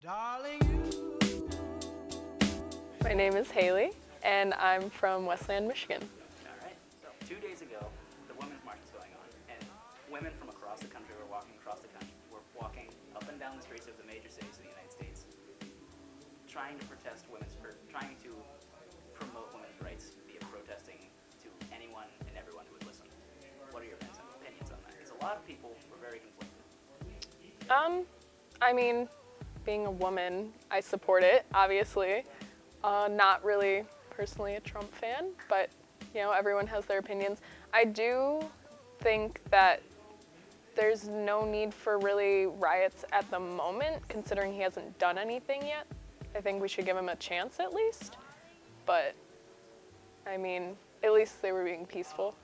Darling, you. My name is Haley, and I'm from Westland, Michigan. All right. So 2 days ago, the Women's March was going on, and women from across the country were walking across the country. Were walking up and down the streets of the major cities of the United States, trying to protest trying to promote women's rights via protesting to anyone and everyone who would listen. What are your opinions on that? Because a lot of people were very conflicted. I mean, being a woman, I support it, obviously. Not really personally a Trump fan, but, everyone has their opinions. I do think that there's no need for really riots at the moment, considering he hasn't done anything yet. I think we should give him a chance at least. But, I mean, at least they were being peaceful.